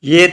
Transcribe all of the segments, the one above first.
یہ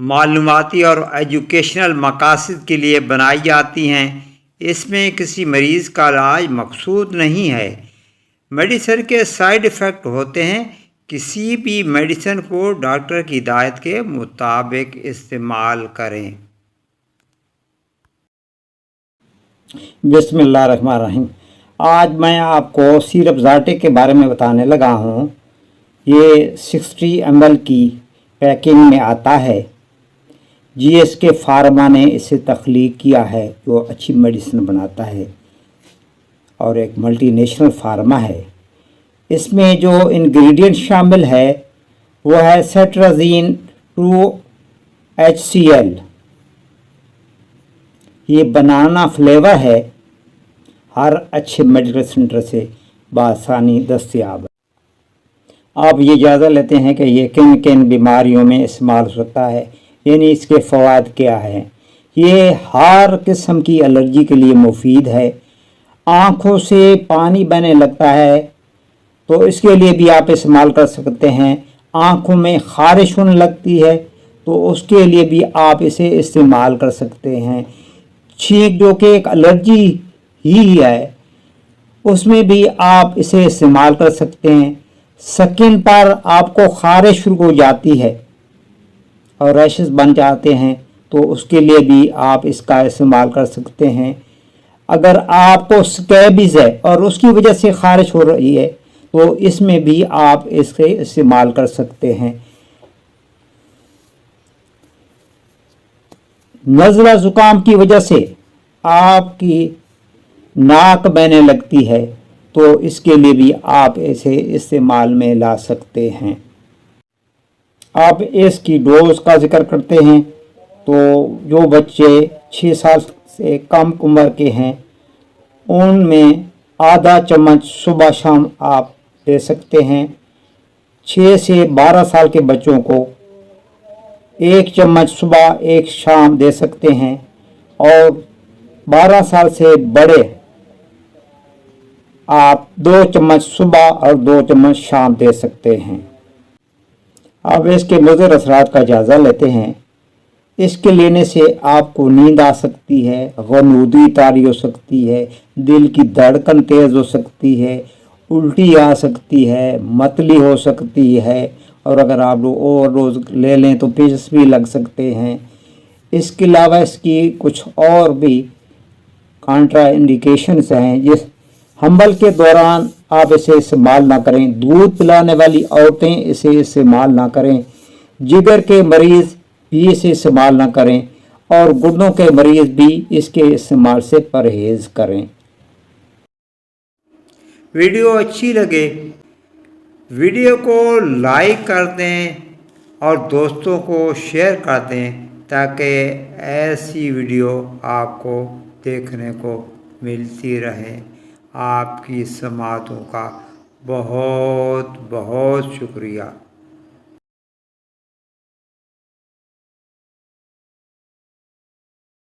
معلوماتی اور ایجوکیشنل مقاصد کے لیے بنائی جاتی ہیں۔ اس میں کسی مریض کا علاج مقصود نہیں ہے۔ میڈیسن کے سائیڈ ایفیکٹ ہوتے ہیں۔ کسی بھی میڈیسن کو ڈاکٹر کی ہدایت کے مطابق استعمال کریں۔ بسم اللہ الرحمن الرحیم۔ آج میں آپ کو سیرپ زارٹے کے بارے میں بتانے لگا ہوں۔ یہ 60 ml کی پیکنگ میں آتا ہے۔ جی ایس کے فارما نے اسے تخلیق کیا ہے جو اچھی میڈیسن بناتا ہے اور ایک ملٹی نیشنل فارما ہے۔ اس میں جو انگریڈینٹ شامل ہے وہ ہے سیٹرازین 2HCl۔ یہ بنانا فلیور ہے، ہر اچھے میڈیکل سینٹر سے بآسانی دستیاب ہے۔ آپ یہ جائزہ لیتے ہیں کہ یہ کن کن بیماریوں میں استعمال ہوتا ہے، یعنی اس کے فوائد کیا ہیں۔ یہ ہر قسم کی الرجی کے لیے مفید ہے۔ آنکھوں سے پانی بہنے لگتا ہے تو اس کے لیے بھی آپ استعمال کر سکتے ہیں۔ آنکھوں میں خارش ہونے لگتی ہے تو اس کے لیے بھی آپ اسے استعمال کر سکتے ہیں۔ چھینک جو کہ ایک الرجی ہی ہے، اس میں بھی آپ اسے استعمال کر سکتے ہیں۔ سکن پر آپ کو خارش شروع ہو جاتی ہے اور ریشز بن جاتے ہیں تو اس کے لیے بھی آپ اس کا استعمال کر سکتے ہیں۔ اگر آپ کو سکیبز ہے اور اس کی وجہ سے خارش ہو رہی ہے تو اس میں بھی آپ اس سے استعمال کر سکتے ہیں۔ نزلہ زکام کی وجہ سے آپ کی ناک بہنے لگتی ہے تو اس کے لیے بھی آپ اسے استعمال میں لا سکتے ہیں۔ آپ اس کی ڈوز کا ذکر کرتے ہیں تو جو بچے 6 سال سے کم عمر کے ہیں ان میں آدھا چمچ صبح شام آپ دے سکتے ہیں۔ 6 سے 12 سال کے بچوں کو 1 چمچ صبح 1 شام دے سکتے ہیں، اور 12 سال سے بڑے آپ 2 چمچ صبح اور 2 چمچ شام دے سکتے ہیں۔ اب اس کے مضر اثرات کا جائزہ لیتے ہیں۔ اس کے لینے سے آپ کو نیند آ سکتی ہے، غنودی طاری ہو سکتی ہے، دل کی دھڑکن تیز ہو سکتی ہے، الٹی آ سکتی ہے، متلی ہو سکتی ہے، اور اگر آپ اوور ڈوز لے لیں تو پیچس بھی لگ سکتے ہیں۔ اس کے علاوہ اس کی کچھ اور بھی کانٹرا انڈیکیشنز ہیں۔ جس حمل کے دوران آپ اسے استعمال نہ کریں، دودھ پلانے والی عورتیں اسے استعمال نہ کریں، جگر کے مریض بھی اسے استعمال نہ کریں، اور گردوں کے مریض بھی اس کے استعمال سے پرہیز کریں۔ ویڈیو اچھی لگے ویڈیو کو لائک کر دیں اور دوستوں کو شیئر کر دیں تاکہ ایسی ویڈیو آپ کو دیکھنے کو ملتی رہے۔ آپ کی سماعتوں کا بہت بہت شکریہ۔